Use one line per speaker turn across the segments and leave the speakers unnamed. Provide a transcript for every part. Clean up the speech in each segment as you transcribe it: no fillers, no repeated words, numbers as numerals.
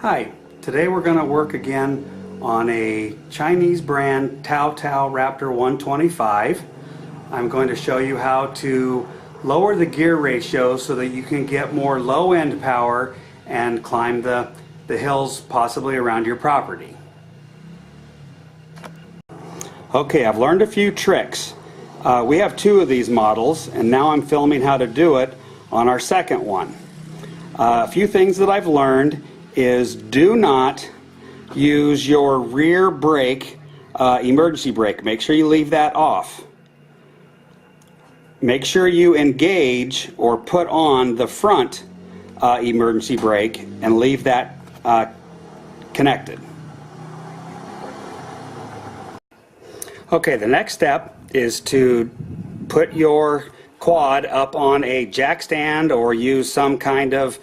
Hi, today we're going to work again on a Chinese brand TaoTao Raptor 125. I'm going to show you how to lower the gear ratio so that you can get more low end power and climb the hills possibly around your property. Okay, I've learned a few tricks. We have two of these models and now I'm filming how to do it on our second one. A few things that I've learned is do not use your rear brake, emergency brake. Make sure you leave that off. Make sure you engage or put on the front emergency brake and leave that connected. Okay, the next step is to put your quad up on a jack stand or use some kind of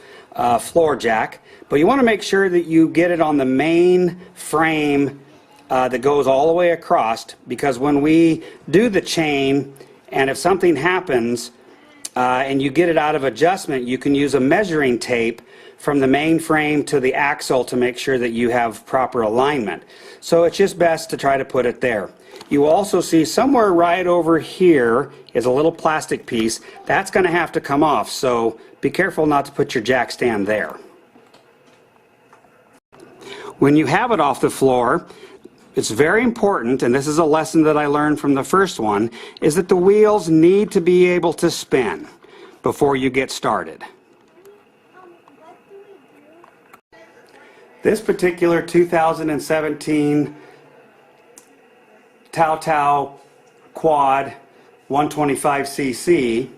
floor jack. But you want to make sure that you get it on the main frame that goes all the way across, because when we do the chain and if something happens and you get it out of adjustment, you can use a measuring tape from the main frame to the axle to make sure that you have proper alignment. So it's just best to try to put it there. You also see somewhere right over here is a little plastic piece. That's going to have to come off, so be careful not to put your jack stand there. When you have it off the floor, it's very important, and this is a lesson that I learned from the first one, is that the wheels need to be able to spin before you get started. This particular 2017 TaoTao Quad 125cc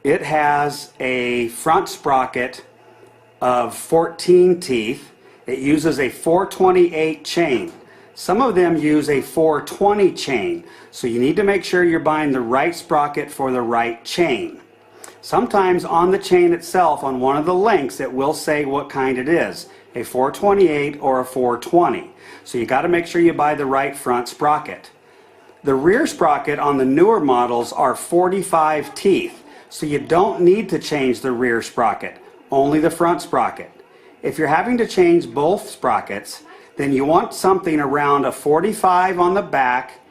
it has a front sprocket of 14 teeth. It uses a 428 chain. Some of them use a 420 chain, so you need to make sure you're buying the right sprocket for the right chain. Sometimes on the chain itself, on one of the links, it will say what kind it is, a 428 or a 420. So you got to make sure you buy the right front sprocket. The rear sprocket on the newer models are 45 teeth. So you don't need to change the rear sprocket, only the front sprocket. If you're having to change both sprockets, then you want something around a 45 on the back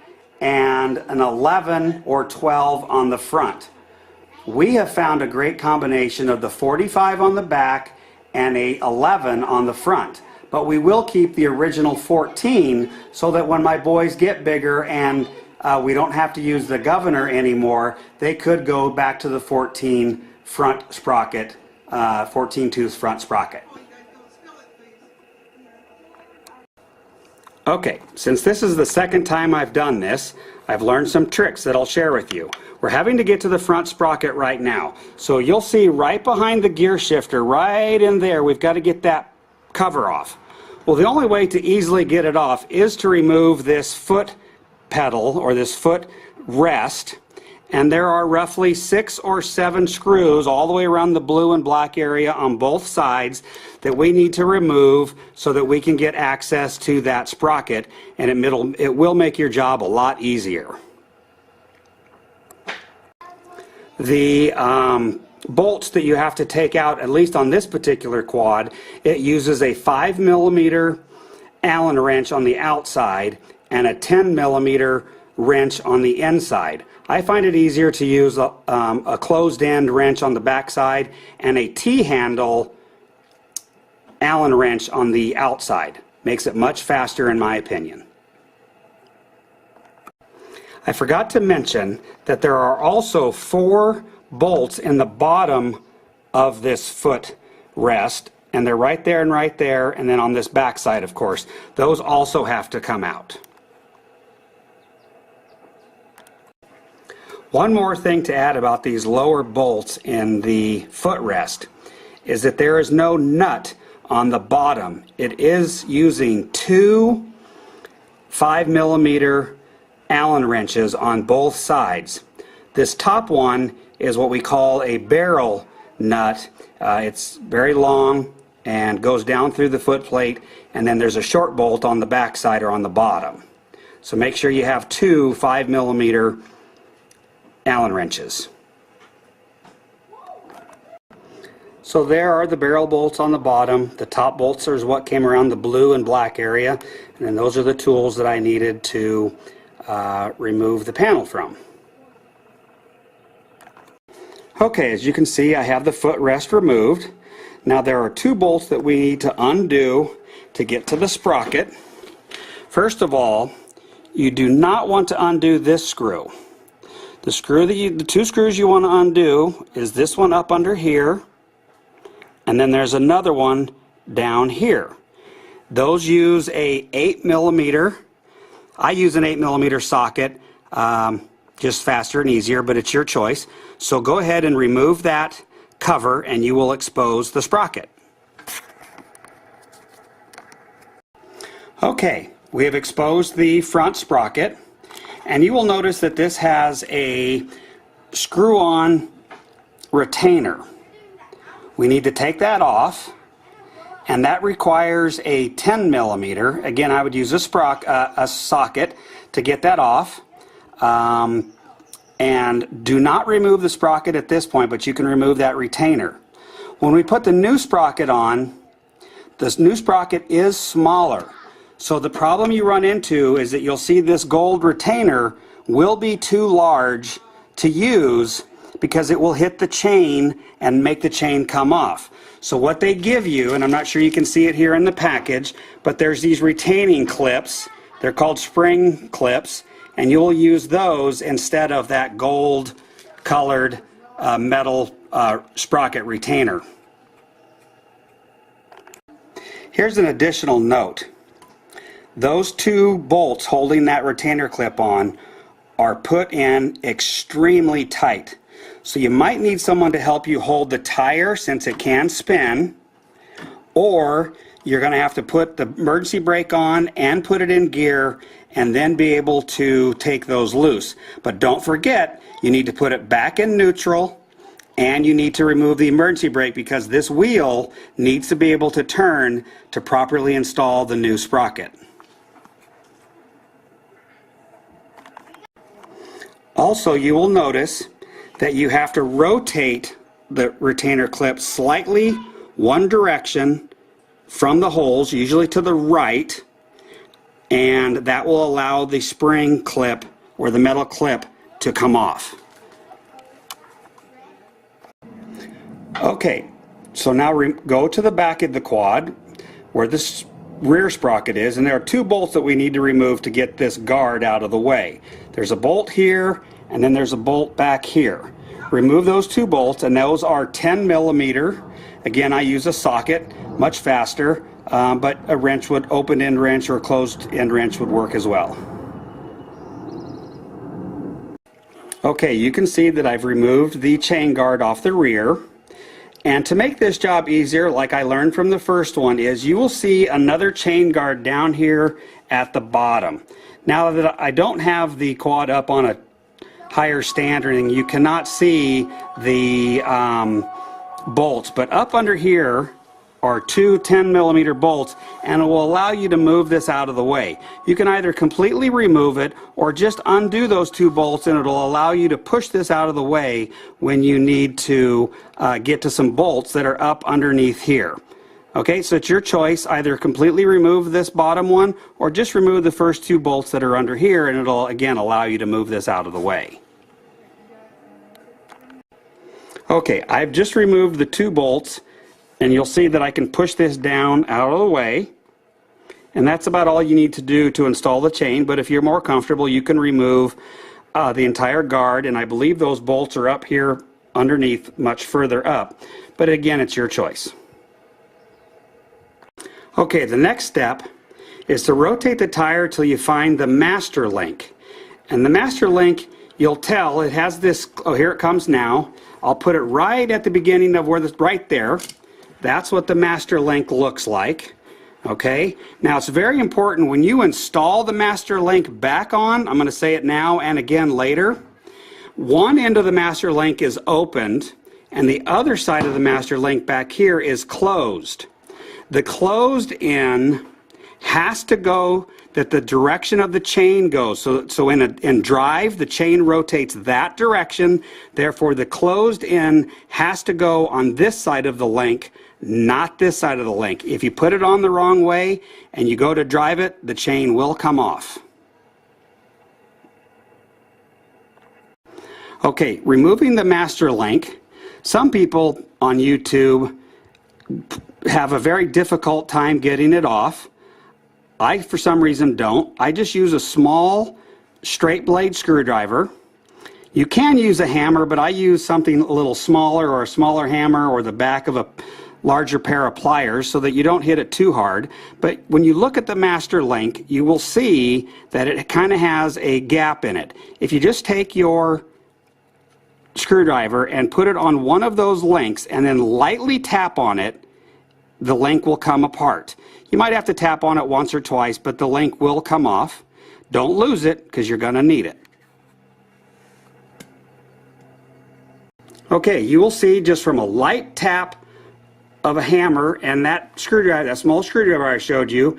and an 11 or 12 on the front. We have found a great combination of the 45 on the back and a 11 on the front. But we will keep the original 14 so that when my boys get bigger and we don't have to use the governor anymore, they could go back to the 14 front sprocket, 14 tooth front sprocket. Okay, since this is the second time I've done this, I've learned some tricks that I'll share with you. We're having to get to the front sprocket right now. So you'll see right behind the gear shifter, right in there, we've got to get that cover off. Well, the only way to easily get it off is to remove this foot pedal or this foot rest, and there are roughly 6 or 7 screws all the way around the blue and black area on both sides that we need to remove so that we can get access to that sprocket, and it will make your job a lot easier. The bolts that you have to take out, at least on this particular quad, it uses a 5mm Allen wrench on the outside and a 10mm wrench on the inside. I find it easier to use a closed end wrench on the back side and a T-handle Allen wrench on the outside. Makes it much faster in my opinion. I forgot to mention that there are also 4 bolts in the bottom of this foot rest, and they're right there and then on this back side, of course. Those also have to come out. One more thing to add about these lower bolts in the footrest is that there is no nut on the bottom. It is using 2 5mm Allen wrenches on both sides. This top one is what we call a barrel nut. It's very long and goes down through the foot plate, and then there's a short bolt on the back side or on the bottom. So make sure you have 2 5mm Allen wrenches. So there are the barrel bolts on the bottom. The top bolts is what came around the blue and black area, and then those are the tools that I needed to remove the panel from. Okay, as you can see, I have the footrest removed. Now there are two bolts that we need to undo to get to the sprocket. First of all, you do not want to undo this screw. The two screws you want to undo is this one up under here, and then there's another one down here. Those use a 8mm. I use an 8mm socket, just faster and easier, but it's your choice. So go ahead and remove that cover and you will expose the sprocket. Okay, we have exposed the front sprocket, and you will notice that this has a screw-on retainer. We need to take that off, and that requires a 10mm. Again, I would use a socket to get that off. And do not remove the sprocket at this point, but you can remove that retainer. When we put the new sprocket on, this new sprocket is smaller. So the problem you run into is that you'll see this gold retainer will be too large to use because it will hit the chain and make the chain come off. So what they give you, and I'm not sure you can see it here in the package, but there's these retaining clips. They're called spring clips, and you'll use those instead of that gold colored metal sprocket retainer. Here's an additional note. Those two bolts holding that retainer clip on are put in extremely tight. So you might need someone to help you hold the tire since it can spin, or you're going to have to put the emergency brake on and put it in gear and then be able to take those loose. But don't forget, you need to put it back in neutral and you need to remove the emergency brake because this wheel needs to be able to turn to properly install the new sprocket. Also, you will notice that you have to rotate the retainer clip slightly one direction from the holes, usually to the right, and that will allow the spring clip or the metal clip to come off. Okay, so now go to the back of the quad where this rear sprocket is, and there are two bolts that we need to remove to get this guard out of the way. There's a bolt here and then there's a bolt back here. Remove those two bolts, and those are 10mm. Again, I use a socket, much faster, but a wrench would, open end wrench or closed end wrench would work as well. Okay, you can see that I've removed the chain guard off the rear. And to make this job easier, like I learned from the first one, is you will see another chain guard down here at the bottom. Now that I don't have the quad up on a higher stand or anything, you cannot see the bolts, but up under here are two 10mm bolts, and it will allow you to move this out of the way. You can either completely remove it or just undo those two bolts, and it'll allow you to push this out of the way when you need to get to some bolts that are up underneath here. Okay, so it's your choice. Either completely remove this bottom one or just remove the first two bolts that are under here, and it'll again allow you to move this out of the way. Okay, I've just removed the two bolts, and you'll see that I can push this down out of the way, and that's about all you need to do to install the chain. But if you're more comfortable, you can remove the entire guard, and I believe those bolts are up here underneath, much further up, but again, it's your choice. Okay, the next step is to rotate the tire till you find the master link. And the master link, you'll tell, it has this, oh, here it comes now. I'll put it right at the beginning of where this, right there. That's what the master link looks like. Okay, now it's very important when you install the master link back on, I'm going to say it now and again later, one end of the master link is opened and the other side of the master link back here is closed. The closed end has to go that the direction of the chain goes. So in drive, the chain rotates that direction. Therefore, the closed end has to go on this side of the link, not this side of the link. If you put it on the wrong way and you go to drive it, the chain will come off. Okay, removing the master link. Some people on YouTube have a very difficult time getting it off. I, for some reason, don't. I just use a small straight blade screwdriver. You can use a hammer, but I use something a little smaller, or a smaller hammer, or the back of a larger pair of pliers so that you don't hit it too hard. But when you look at the master link, you will see that it kind of has a gap in it. If you just take your screwdriver and put it on one of those links and then lightly tap on it, the link will come apart. You might have to tap on it once or twice, but the link will come off. Don't lose it, because you're going to need it. Okay, you will see just from a light tap of a hammer and that screwdriver, that small screwdriver I showed you,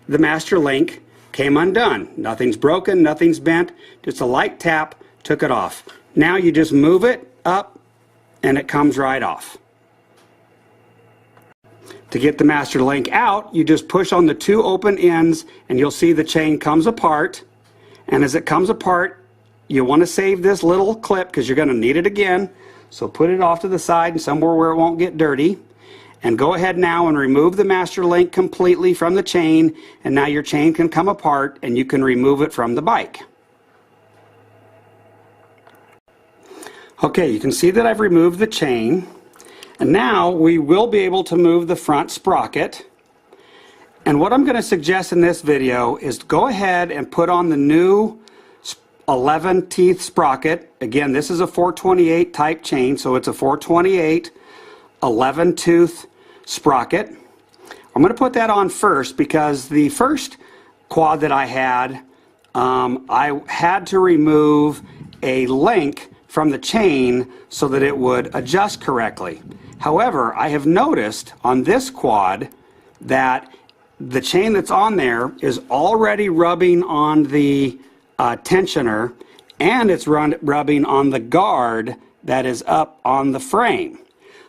the master link came undone. Nothing's broken, nothing's bent, just a light tap took it off. Now you just move it up and it comes right off. To get the master link out, you just push on the two open ends and you'll see the chain comes apart. And as it comes apart, you want to save this little clip because you're going to need it again. So put it off to the side and somewhere where it won't get dirty. And go ahead now and remove the master link completely from the chain. And now your chain can come apart and you can remove it from the bike. Okay, you can see that I've removed the chain. And now we will be able to move the front sprocket. And what I'm going to suggest in this video is go ahead and put on the new 11 teeth sprocket. Again, this is a 428 type chain, so it's a 428 11 tooth sprocket. I'm going to put that on first because the first quad that I had to remove a link from the chain so that it would adjust correctly. However, I have noticed on this quad that the chain that's on there is already rubbing on the tensioner, and it's rubbing on the guard that is up on the frame.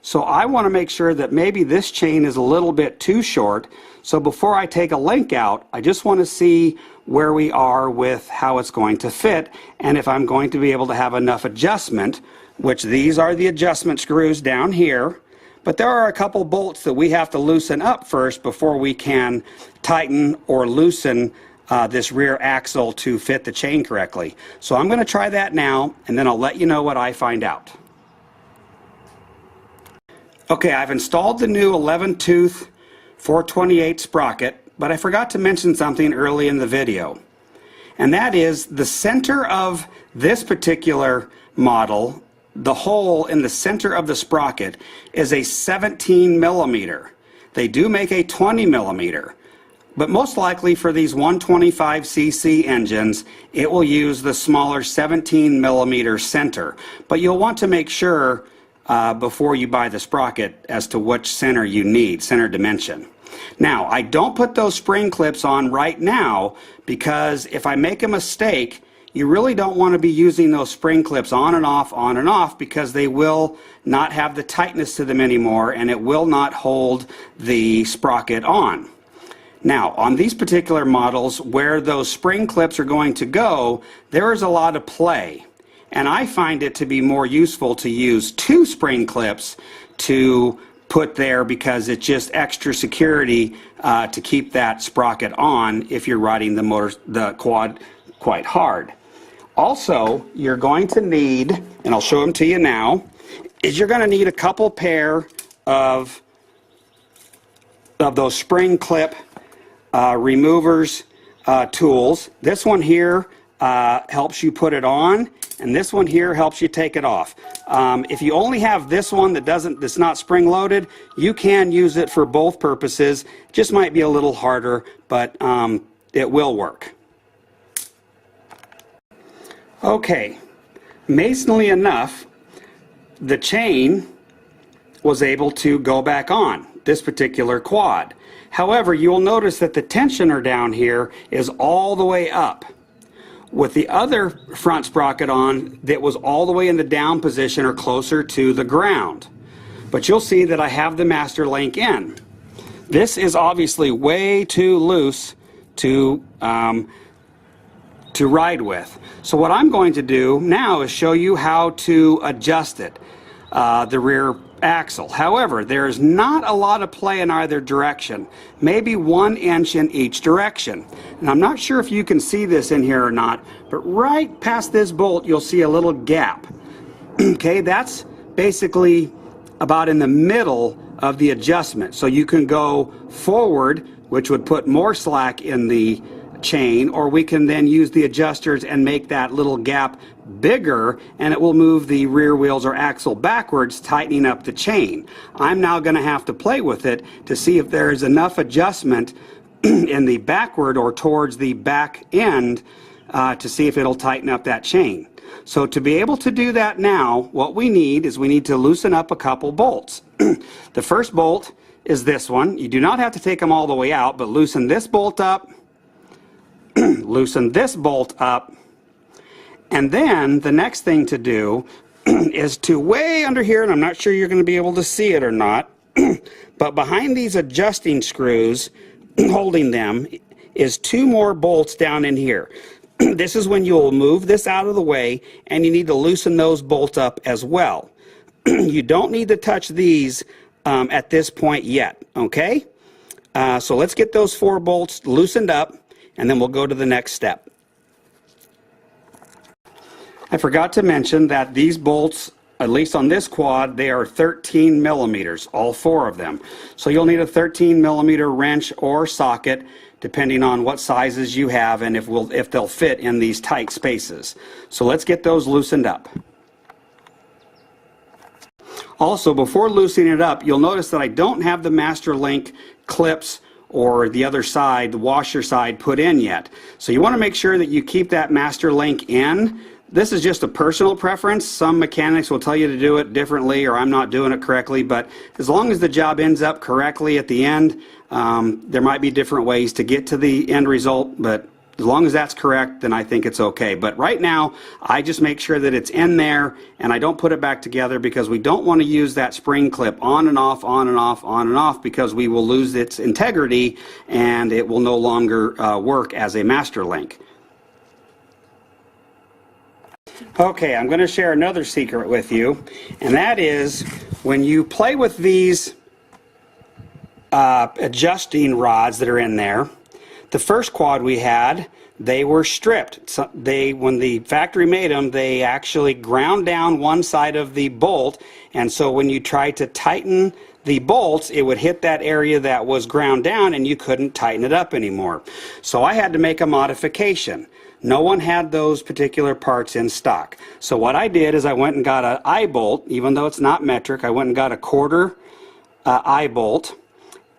So I want to make sure that maybe this chain is a little bit too short. So before I take a link out, I just want to see where we are with how it's going to fit and if I'm going to be able to have enough adjustment, which these are the adjustment screws down here. But there are a couple bolts that we have to loosen up first before we can tighten or loosen this rear axle to fit the chain correctly. So I'm going to try that now and then I'll let you know what I find out. Okay, I've installed the new 11 tooth 428 sprocket, but I forgot to mention something early in the video. And that is the center of this particular model, the hole in the center of the sprocket is a 17 millimeter. They do make a 20 millimeter, but most likely for these 125cc engines, it will use the smaller 17 millimeter center. But you'll want to make sure before you buy the sprocket as to which center you need, center dimension. Now, I don't put those spring clips on right now because if I make a mistake, you really don't want to be using those spring clips on and off because they will not have the tightness to them anymore and it will not hold the sprocket on. Now, on these particular models where those spring clips are going to go, there is a lot of play. And I find it to be more useful to use two spring clips to put there because it's just extra security to keep that sprocket on if you're riding the quad quite hard. Also, you're going to need, and I'll show them to you now, is you're going to need a couple pair of those spring clip removers tools. This one here helps you put it on, and this one here helps you take it off. If you only have this one that's not spring loaded, you can use it for both purposes. It just might be a little harder, but it will work. Okay, amazingly enough, the chain was able to go back on this particular quad. However, you'll notice that the tensioner down here is all the way up. With the other front sprocket on, that was all the way in the down position or closer to the ground. But you'll see that I have the master link in. This is obviously way too loose to ride with. So what I'm going to do now is show you how to adjust it, the rear axle. However, there's not a lot of play in either direction, maybe 1 inch in each direction. And I'm not sure if you can see this in here or not, but right past this bolt you'll see a little gap. Okay, that's basically about in the middle of the adjustment. So you can go forward, which would put more slack in the chain, or we can then use the adjusters and make that little gap bigger, and it will move the rear wheels or axle backwards, tightening up the chain. I'm now going to have to play with it to see if there is enough adjustment in the backward or towards the back end to see if it'll tighten up that chain. So to be able to do that now, what we need is we need to loosen up a couple bolts. The first bolt is this one. You do not have to take them all the way out, but loosen this bolt up, loosen this bolt up, and then the next thing to do is to way under here, and I'm not sure you're going to be able to see it or not, but behind these adjusting screws holding them is 2 more bolts down in here. This is when you'll move this out of the way, and you need to loosen those bolts up as well. You don't need to touch these at this point yet, okay? So let's get those 4 bolts loosened up, and then we'll go to the next step. I forgot to mention that these bolts, at least on this quad, they are 13 millimeters, all 4 of them. So you'll need a 13 millimeter wrench or socket, depending on what sizes you have and if they'll fit in these tight spaces. So let's get those loosened up. Also, before loosening it up, you'll notice that I don't have the master link clips or the other side, the washer side, put in yet. So you want to make sure that you keep that master link in. This is just a personal preference. Some mechanics will tell you to do it differently, or I'm not doing it correctly, but as long as the job ends up correctly at the end, there might be different ways to get to the end result, but as long as that's correct, then I think it's okay. But right now, I just make sure that it's in there, and I don't put it back together because we don't want to use that spring clip on and off, on and off, on and off, because we will lose its integrity and it will no longer work as a master link. Okay, I'm going to share another secret with you, and that is when you play with these adjusting rods that are in there. The first quad we had, they were stripped. So when the factory made them, they actually ground down one side of the bolt, and so when you tried to tighten the bolts, it would hit that area that was ground down and you couldn't tighten it up anymore. So I had to make a modification. No one had those particular parts in stock. So what I did is I went and got an eye bolt, even though it's not metric. I went and got a 1/4 eye bolt,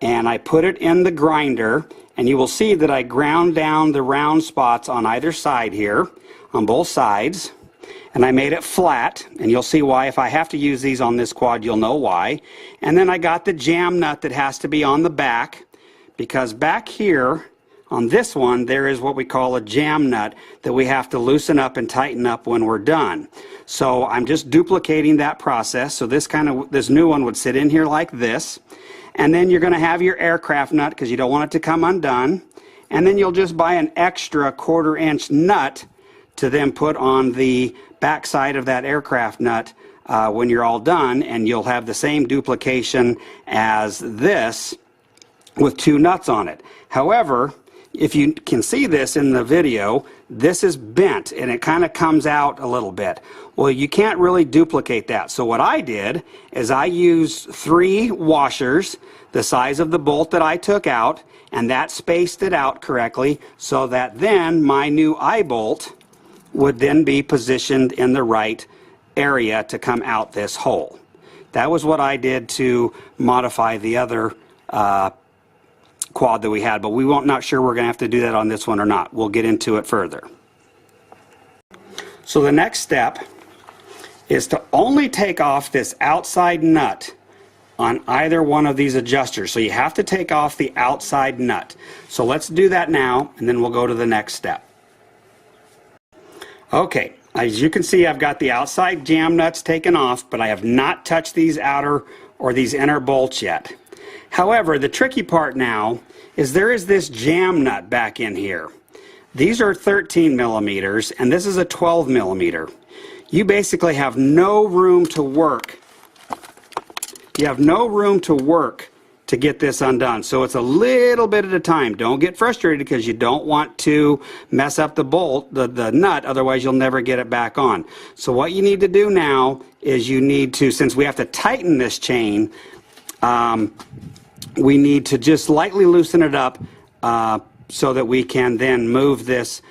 and I put it in the grinder, and you will see that I ground down the round spots on either side here, on both sides, and I made it flat, and you'll see why. If I have to use these on this quad, you'll know why. And then I got the jam nut that has to be on the back, because back here on this one, there is what we call a jam nut that we have to loosen up and tighten up when we're done. So I'm just duplicating that process. So this new one would sit in here like this. And then you're going to have your aircraft nut because you don't want it to come undone. And then you'll just buy an extra 1/4 inch nut to then put on the back side of that aircraft nut when you're all done. And you'll have the same duplication as this with 2 nuts on it. However, if you can see this in the video, this is bent and it kind of comes out a little bit. Well, you can't really duplicate that. So what I did is I used 3 washers, the size of the bolt that I took out, and that spaced it out correctly so that then my new eye bolt would then be positioned in the right area to come out this hole. That was what I did to modify the other quad that we had, but not sure we're going to have to do that on this one or not. We'll get into it further. So the next step is to only take off this outside nut on either one of these adjusters. So you have to take off the outside nut. So let's do that now, and then we'll go to the next step. Okay, as you can see, I've got the outside jam nuts taken off, but I have not touched these outer or these inner bolts yet. However, the tricky part now is there is this jam nut back in here. These are 13 millimeters, and this is a 12 millimeter. You basically have no room to work. You have no room to work to get this undone. So it's a little bit at a time. Don't get frustrated because you don't want to mess up the bolt, the nut, otherwise you'll never get it back on. So what you need to do now is you need to, since we have to tighten this chain, we need to just lightly loosen it up so that we can then move this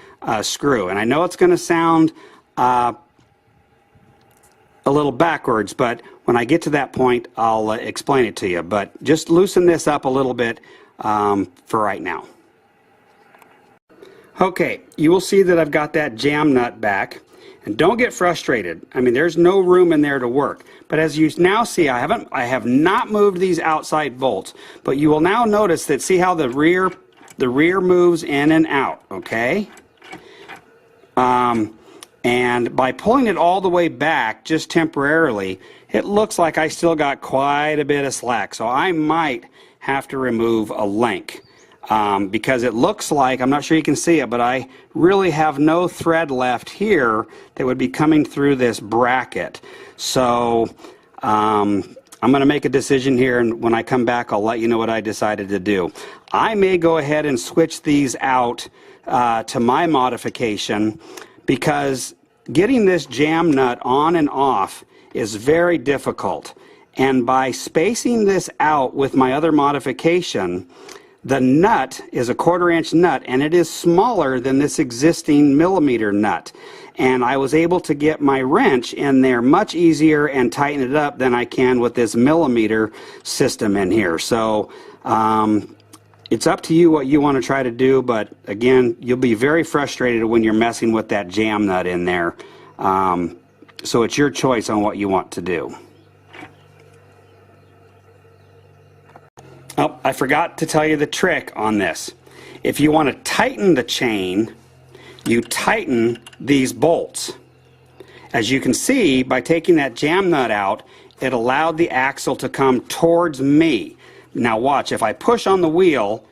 screw. And I know it's going to sound a little backwards, but when I get to that point, I'll explain it to you. But just loosen this up a little bit for right now. Okay, you will see that I've got that jam nut back. And don't get frustrated. I mean, there's no room in there to work. But as you now see, I have not moved these outside bolts. But you will now notice that, see how the rear moves in and out, okay? And by pulling it all the way back just temporarily, it looks like I still got quite a bit of slack. So I might have to remove a link because it looks like, I'm not sure you can see it, but I really have no thread left here that would be coming through this bracket. So I'm going to make a decision here, and when I come back I'll let you know what I decided to do. I may go ahead and switch these out to my modification, because getting this jam nut on and off is very difficult. And by spacing this out with my other modification, the nut is a 1/4 inch nut, and it is smaller than this existing millimeter nut. And I was able to get my wrench in there much easier and tighten it up than I can with this millimeter system in here. So it's up to you what you want to try to do, but again, you'll be very frustrated when you're messing with that jam nut in there. So it's your choice on what you want to do. Oh, I forgot to tell you the trick on this. If you want to tighten the chain, you tighten these bolts. As you can see, by taking that jam nut out, it allowed the axle to come towards me. Now watch, if I push on the wheel,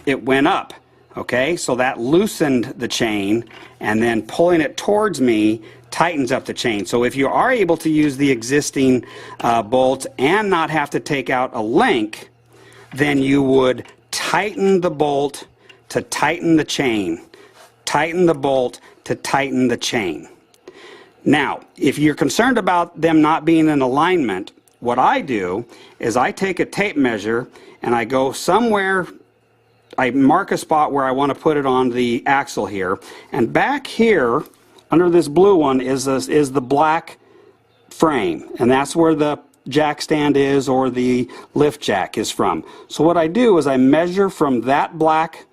it went up. Okay, so that loosened the chain, and then pulling it towards me tightens up the chain. So if you are able to use the existing bolts and not have to take out a link, then you would tighten the bolt to tighten the chain. Tighten the bolt to tighten the chain. Now, if you're concerned about them not being in alignment, what I do is I take a tape measure and I go somewhere, I mark a spot where I want to put it on the axle here, and back here under this blue one is the black frame, and that's where the jack stand is, or the lift jack is from. So what I do is I measure from that black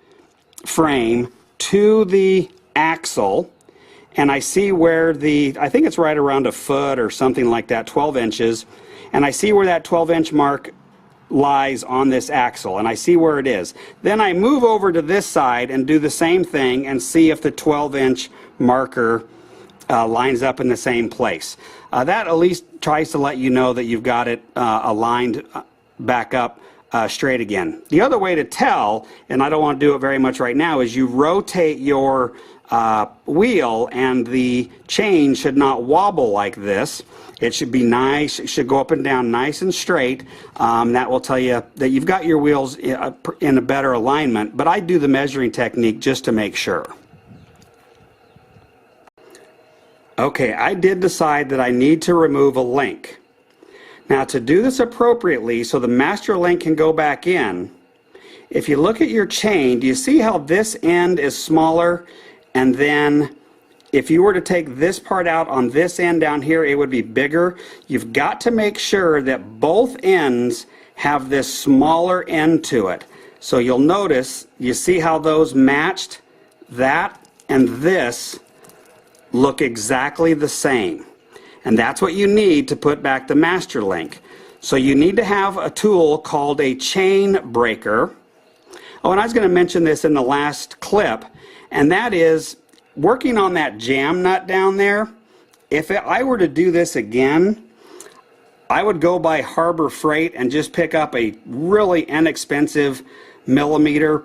frame to the axle, and I see where I think it's right around a foot or something like that, 12 inches, and I see where that 12-inch mark lies on this axle, and I see where it is. Then I move over to this side and do the same thing and see if the 12-inch marker lines up in the same place. That at least tries to let you know that you've got it aligned back up straight again. The other way to tell, and I don't want to do it very much right now, is you rotate your wheel, and the chain should not wobble like this. It should be nice. It should go up and down nice and straight. That will tell you that you've got your wheels in a better alignment, but I do the measuring technique just to make sure. Okay, I did decide that I need to remove a link. Now, to do this appropriately so the master link can go back in, if you look at your chain, do you see how this end is smaller, and then if you were to take this part out on this end down here, it would be bigger? You've got to make sure that both ends have this smaller end to it. So you'll notice, you see how those matched? That and this look exactly the same. And that's what you need to put back the master link. So you need to have a tool called a chain breaker. Oh, and I was going to mention this in the last clip, and that is working on that jam nut down there. If I were to do this again, I would go by Harbor Freight and just pick up a really inexpensive millimeter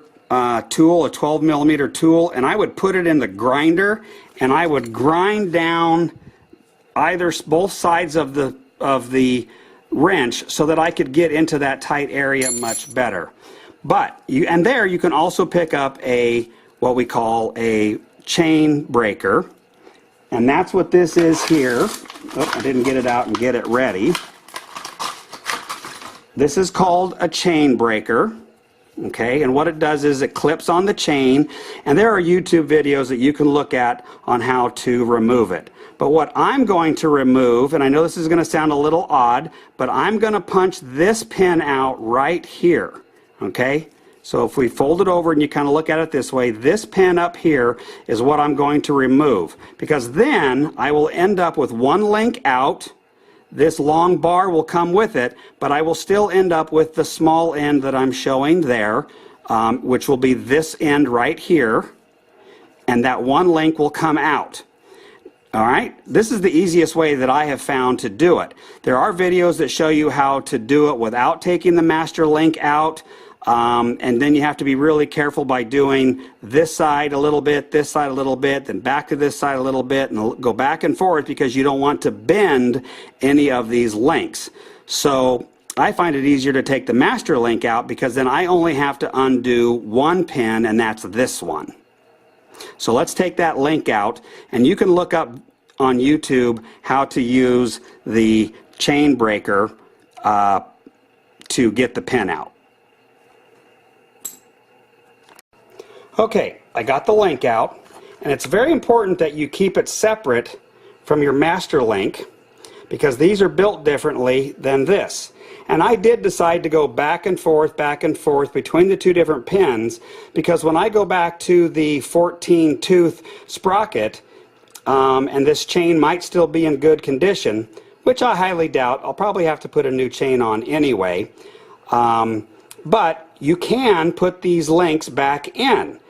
tool, a 12 millimeter tool, and I would put it in the grinder and I would grind down both sides of the wrench so that I could get into that tight area much better. But there you can also pick up what we call a chain breaker, and that's what this is here. Oh, I didn't get it out and get it ready. This is called a chain breaker. Okay, and what it does is it clips on the chain, and there are YouTube videos that you can look at on how to remove it. But what I'm going to remove, and I know this is going to sound a little odd, but I'm going to punch this pin out right here. Okay, so if we fold it over and you kind of look at it this way, this pin up here is what I'm going to remove, because then I will end up with one link out. This long bar will come with it, but I will still end up with the small end that I'm showing there, which will be this end right here, and that one link will come out. All right, this is the easiest way that I have found to do it. There are videos that show you how to do it without taking the master link out, and then you have to be really careful by doing this side a little bit, this side a little bit, then back to this side a little bit, and go back and forth because you don't want to bend any of these links. So I find it easier to take the master link out because then I only have to undo one pin, and that's this one. So let's take that link out, and you can look up on YouTube how to use the chain breaker to get the pin out. Okay, I got the link out, and it's very important that you keep it separate from your master link because these are built differently than this. And I did decide to go back and forth between the two different pins because when I go back to the 14 tooth sprocket, and this chain might still be in good condition, which I highly doubt. I'll probably have to put a new chain on anyway. But you can put these links back in.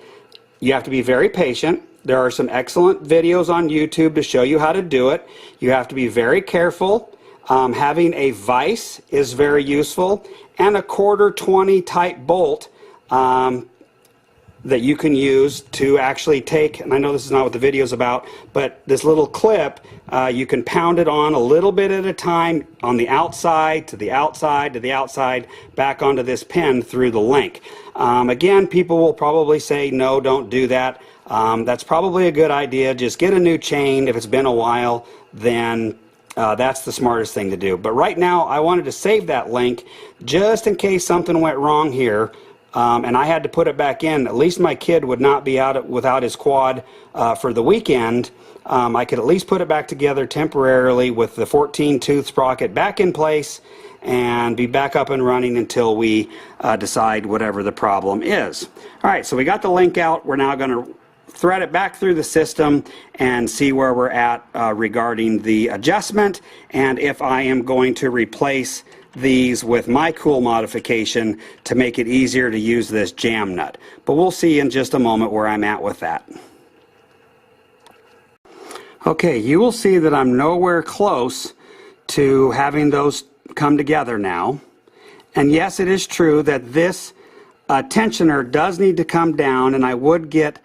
You have to be very patient. There are some excellent videos on YouTube to show you how to do it. You have to be very careful. Having a vise is very useful, and a 1/4-20 type bolt that you can use to actually take, and I know this is not what the video is about, but this little clip, you can pound it on a little bit at a time on the outside, to the outside, to the outside, back onto this pin through the link. Again, people will probably say, no, don't do that. That's probably a good idea. Just get a new chain. If it's been a while, then that's the smartest thing to do. But right now, I wanted to save that link just in case something went wrong here. And I had to put it back in. At least my kid would not be out without his quad for the weekend. I could at least put it back together temporarily with the 14 tooth sprocket back in place and be back up and running until we decide whatever the problem is. All right, so we got the link out. We're now going to thread it back through the system and see where we're at regarding the adjustment and if I am going to replace these with my cool modification to make it easier to use this jam nut. But we'll see in just a moment where I'm at with that. Okay, you will see that I'm nowhere close to having those come together now. And yes, it is true that this tensioner does need to come down, and I would get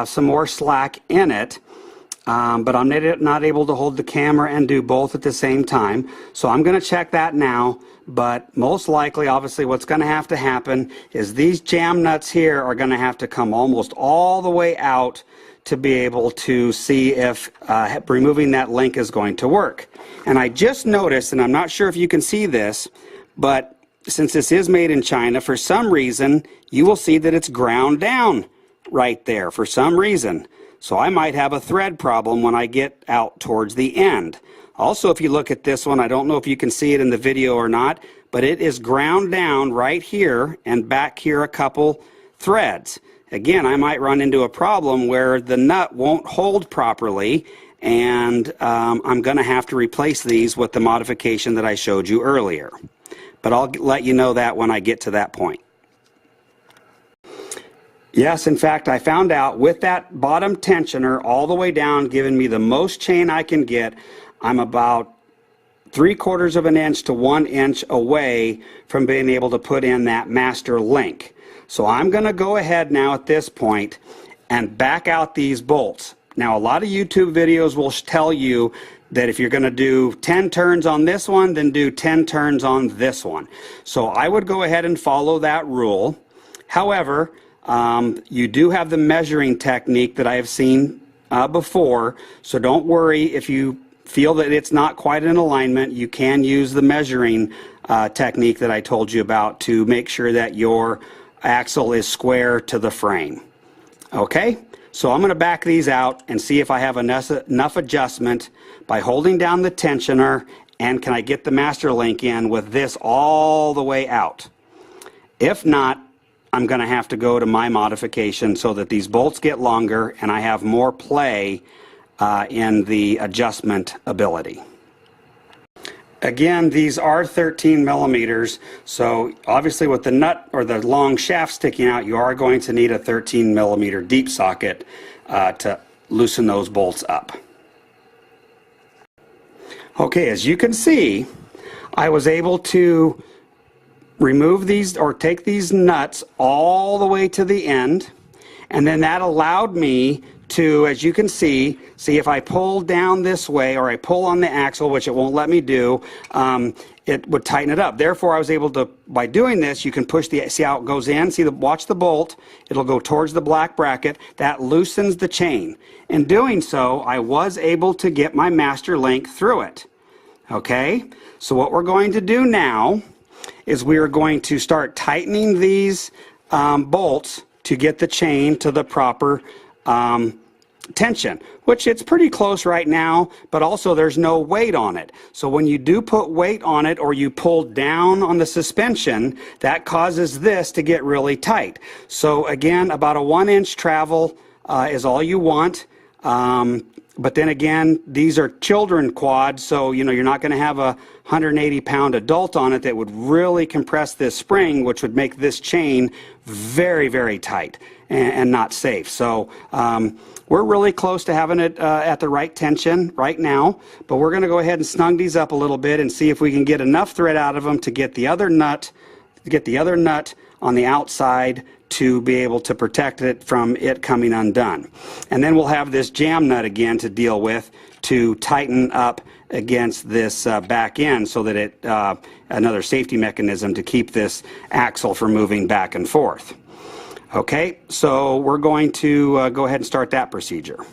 some more slack in it. But I'm not able to hold the camera and do both at the same time. So I'm going to check that now, but most likely, obviously, what's going to happen is these jam nuts here are going to have to come almost all the way out to be able to see if removing that link is going to work. And I just noticed, and I'm not sure if you can see this, but since this is made in China, for some reason, you will see that it's ground down right there for some reason. So I might have a thread problem when I get out towards the end. Also, if you look at this one, I don't know if you can see it in the video or not, but it is ground down right here and back here a couple threads. Again, I might run into a problem where the nut won't hold properly, and I'm going to have to replace these with the modification that I showed you earlier. but I'll let you know that when I get to that point. Yes, in fact, I found out with that bottom tensioner all the way down, giving me the most chain I can get, I'm about 3/4 of an inch to 1 inch away from being able to put in that master link. So I'm going to go ahead now at this point and back out these bolts. Now, a lot of YouTube videos will tell you that if you're going to do 10 turns on this one, then do 10 turns on this one. So I would go ahead and follow that rule. However, you do have the measuring technique that I have seen before, so don't worry if you feel that it's not quite in alignment. You can use the measuring technique that I told you about to make sure that your axle is square to the frame. Okay, so I'm going to back these out and see if I have enough adjustment by holding down the tensioner, and can I get the master link in with this all the way out. If not, I'm going to have to go to my modification so that these bolts get longer and I have more play in the adjustment ability. Again, these are 13 millimeters, so obviously with the nut or the long shaft sticking out, you are going to need a 13 millimeter deep socket to loosen those bolts up. Okay, as you can see, I was able to remove these or take these nuts all the way to the end, and then that allowed me to, as you can see if I pull down this way or I pull on the axle, which it won't let me do, it would tighten it up. Therefore, I was able to, by doing this, you can push see how it goes in, watch the bolt, it'll go towards the black bracket, that loosens the chain. In doing so, I was able to get my master link through it. Okay, so what we're going to do now is we are going to start tightening these bolts to get the chain to the proper tension, which it's pretty close right now, but also there's no weight on it. So when you do put weight on it or you pull down on the suspension, that causes this to get really tight. So again, about a 1 inch travel is all you want. But then again, these are children quads, so you're not going to have a 180-pound adult on it that would really compress this spring, which would make this chain very, very tight and not safe. So we're really close to having it at the right tension right now, but we're going to go ahead and snug these up a little bit and see if we can get enough thread out of them to get the other nut on the outside to be able to protect it from it coming undone. And then we'll have this jam nut again to deal with to tighten up against this back end so that it, another safety mechanism to keep this axle from moving back and forth. Okay, so we're going to go ahead and start that procedure.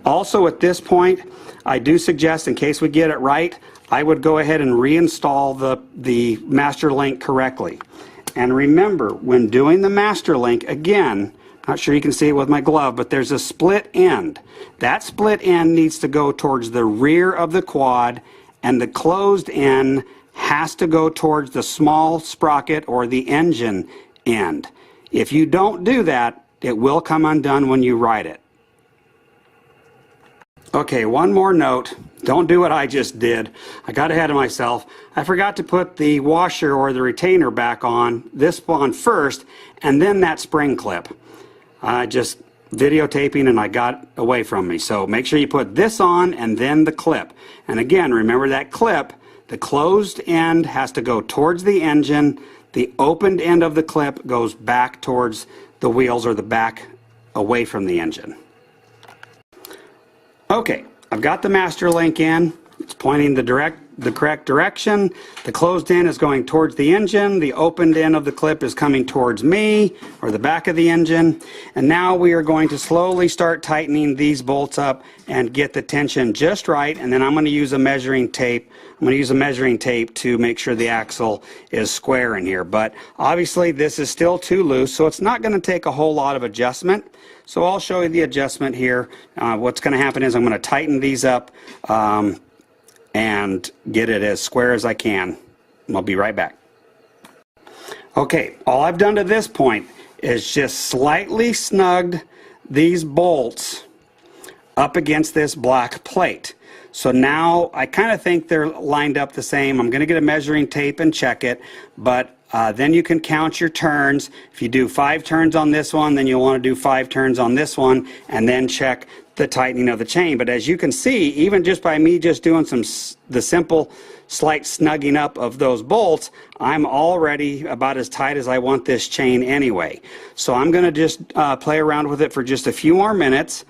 Also at this point, I do suggest, in case we get it right, I would go ahead and reinstall the master link correctly. And remember, when doing the master link, again, not sure you can see it with my glove, but there's a split end. That split end needs to go towards the rear of the quad, and the closed end has to go towards the small sprocket or the engine end. If you don't do that, it will come undone when you ride it. Okay, one more note. Don't do what I just did. I got ahead of myself. I forgot to put the washer or the retainer back on, this one first, and then that spring clip. Just videotaping and I got away from me. So make sure you put this on and then the clip. And again, remember that clip, the closed end has to go towards the engine. The opened end of the clip goes back towards the wheels or the back away from the engine. Okay, I've got the master link in. It's pointing the correct direction. The closed end is going towards the engine. The opened end of the clip is coming towards me, or the back of the engine. And now we are going to slowly start tightening these bolts up and get the tension just right. And then I'm going to use a measuring tape. I'm going to use a measuring tape to make sure the axle is square in here. But obviously this is still too loose, so it's not going to take a whole lot of adjustment. So I'll show you the adjustment here. What's going to happen is I'm going to tighten these up and get it as square as I can. I'll be right back. Okay, all I've done to this point is just slightly snugged these bolts up against this black plate. So now I kind of think they're lined up the same. I'm going to get a measuring tape and check it, but then you can count your turns. If you do 5 turns on this one, then you'll want to do 5 turns on this one, and then check the tightening of the chain. But as you can see, even just by me just doing the simple slight snugging up of those bolts, I'm already about as tight as I want this chain anyway. So I'm going to just play around with it for just a few more minutes.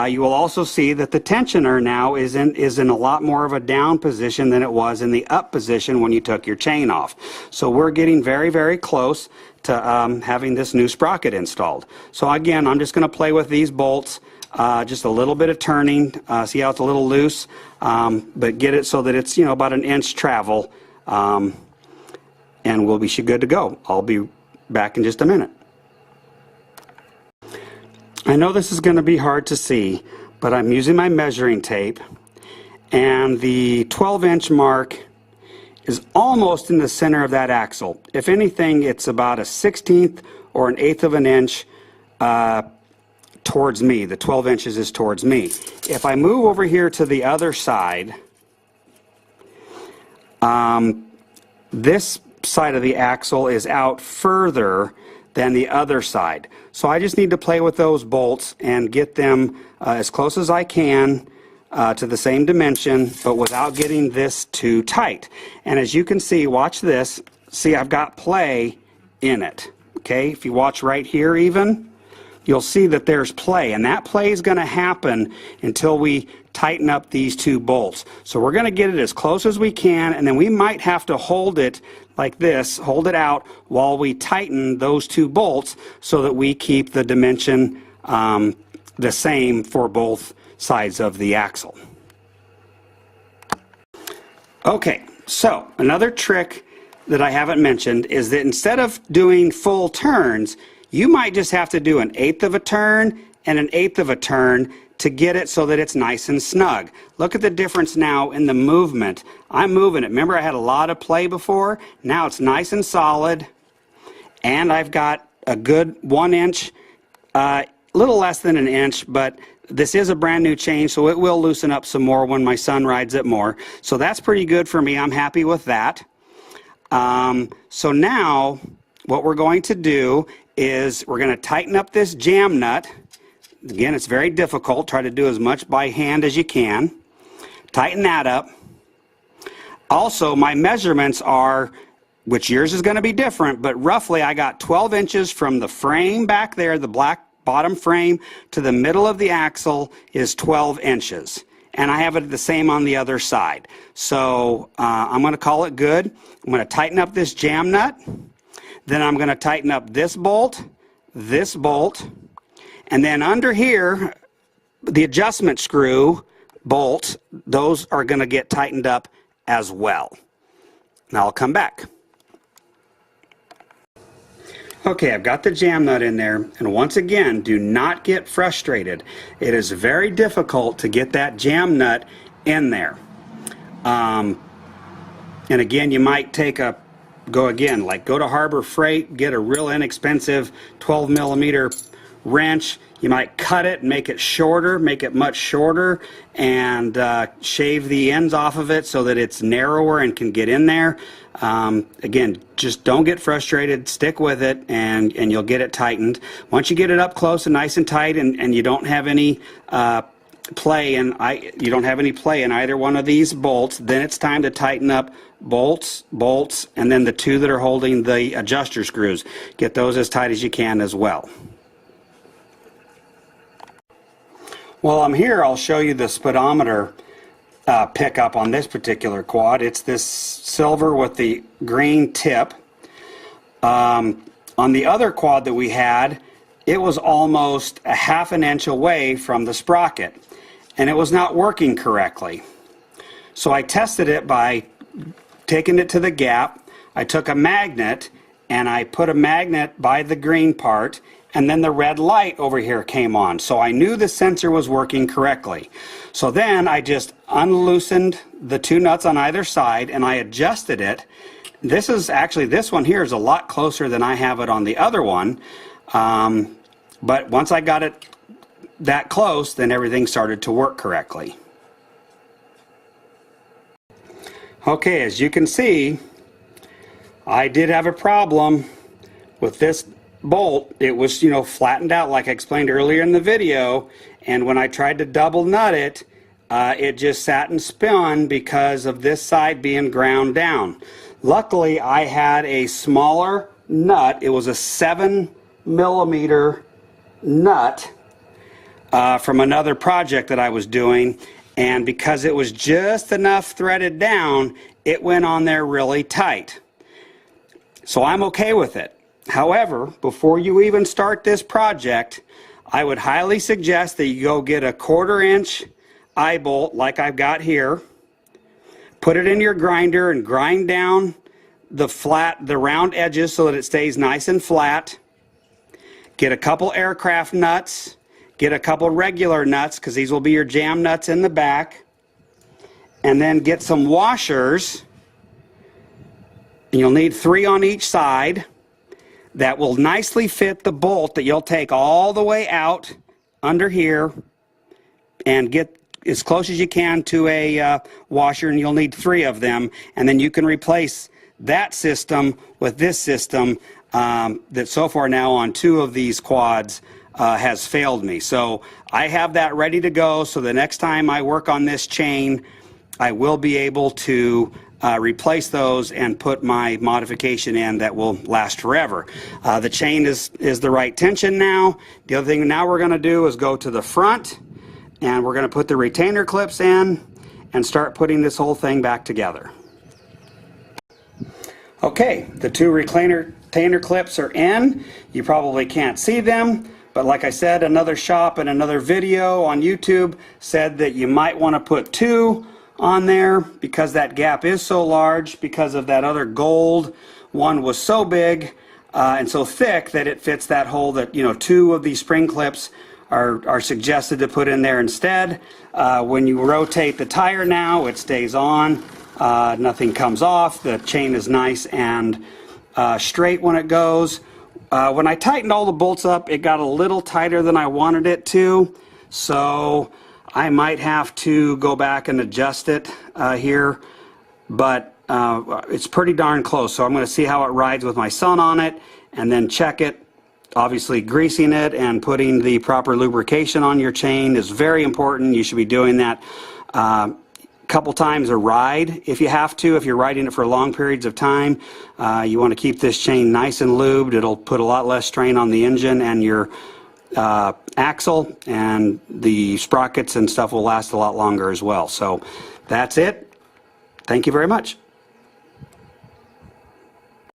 You will also see that the tensioner now is in a lot more of a down position than it was in the up position when you took your chain off. So we're getting very, very close to having this new sprocket installed. So again, I'm just going to play with these bolts, just a little bit of turning, see how it's a little loose, but get it so that it's, you know, about an inch travel, and we'll be good to go. I'll be back in just a minute. I know this is going to be hard to see, but I'm using my measuring tape, and the 12-inch mark is almost in the center of that axle. If anything, it's about a 1/16 or an 1/8 of an inch towards me. The 12 inches is towards me. If I move over here to the other side, this side of the axle is out further than the other side. So I just need to play with those bolts and get them as close as I can to the same dimension, but without getting this too tight. And as you can see, watch this. See, I've got play in it. Okay, if you watch right here even, you'll see that there's play, and that play is going to happen until we tighten up these 2 bolts. So we're going to get it as close as we can, and then we might have to hold it like this, hold it out while we tighten those 2 bolts so that we keep the dimension the same for both sides of the axle. Okay, so another trick that I haven't mentioned is that instead of doing full turns, you might just have to do an 1/8 of a turn and an 1/8 of a turn to get it so that it's nice and snug. Look at the difference now in the movement. I'm moving it. Remember, I had a lot of play before? Now it's nice and solid, and I've got a good 1 inch, little less than an inch, but this is a brand new chain, so it will loosen up some more when my son rides it more. So that's pretty good for me. I'm happy with that. So now what we're going to do is we're going to tighten up this jam nut. Again, it's very difficult. Try to do as much by hand as you can. Tighten that up. Also, my measurements are, which yours is going to be different, but roughly I got 12 inches from the frame back there, the black bottom frame, to the middle of the axle is 12 inches. And I have it the same on the other side. So I'm going to call it good. I'm going to tighten up this jam nut. Then I'm going to tighten up this bolt, and then under here, the adjustment screw bolts, those are going to get tightened up as well. Now I'll come back. Okay, I've got the jam nut in there, and once again, do not get frustrated. It is very difficult to get that jam nut in there. And again, you might go to Harbor Freight, get a real inexpensive 12 millimeter wrench. You might cut it and make it shorter, make it much shorter, and shave the ends off of it so that it's narrower and can get in there. Again, just don't get frustrated, stick with it, and you'll get it tightened. Once you get it up close and nice and tight, and you don't have any play in either one of these bolts, then it's time to tighten up bolts, and then the 2 that are holding the adjuster screws. Get those as tight as you can as well. While I'm here, I'll show you the speedometer pickup on this particular quad. It's this silver with the green tip. On the other quad that we had, it was almost a 1/2 inch away from the sprocket, and it was not working correctly. So I tested it by taking it to the gap. I took a magnet and I put a magnet by the green part, and then the red light over here came on. So I knew the sensor was working correctly. So then I just unloosened the 2 nuts on either side and I adjusted it. This one here is a lot closer than I have it on the other one. But once I got it that close, then everything started to work correctly. Okay, as you can see, I did have a problem with this bolt. It was, flattened out like I explained earlier in the video, and when I tried to double nut it, it just sat and spun because of this side being ground down. Luckily, I had a smaller nut. It was a 7mm nut from another project that I was doing, and because it was just enough threaded down, it went on there really tight. So I'm okay with it. However, before you even start this project, I would highly suggest that you go get a 1/4 inch eye bolt like I've got here, put it in your grinder and grind down the round edges so that it stays nice and flat. Get a couple aircraft nuts, get a couple regular nuts because these will be your jam nuts in the back, and then get some washers, and you'll need 3 on each side that will nicely fit the bolt that you'll take all the way out under here and get as close as you can to a washer, and you'll need 3 of them, and then you can replace that system with this system that so far now on 2 of these quads has failed me. So I have that ready to go, so the next time I work on this chain, I will be able to replace those and put my modification in that will last forever. The chain is the right tension now. The other thing now we're going to do is go to the front, and we're going to put the retainer clips in and start putting this whole thing back together. Okay, the 2 retainer clips are in. You probably can't see them, but like I said, another shop and another video on YouTube said that you might want to put 2 on there because that gap is so large because of that other gold one was so big and so thick that it fits that hole that 2 of these spring clips are suggested to put in there instead. When you rotate the tire now, it stays on. Nothing comes off. The chain is nice and straight when it goes. When I tightened all the bolts up, it got a little tighter than I wanted it to, so I might have to go back and adjust it here, but it's pretty darn close. So I'm going to see how it rides with my son on it and then check it. Obviously, greasing it and putting the proper lubrication on your chain is very important. You should be doing that couple times a ride if you have to. If you're riding it for long periods of time, you want to keep this chain nice and lubed. It'll put a lot less strain on the engine and your axle, and the sprockets and stuff will last a lot longer as well. So that's it. Thank you very much.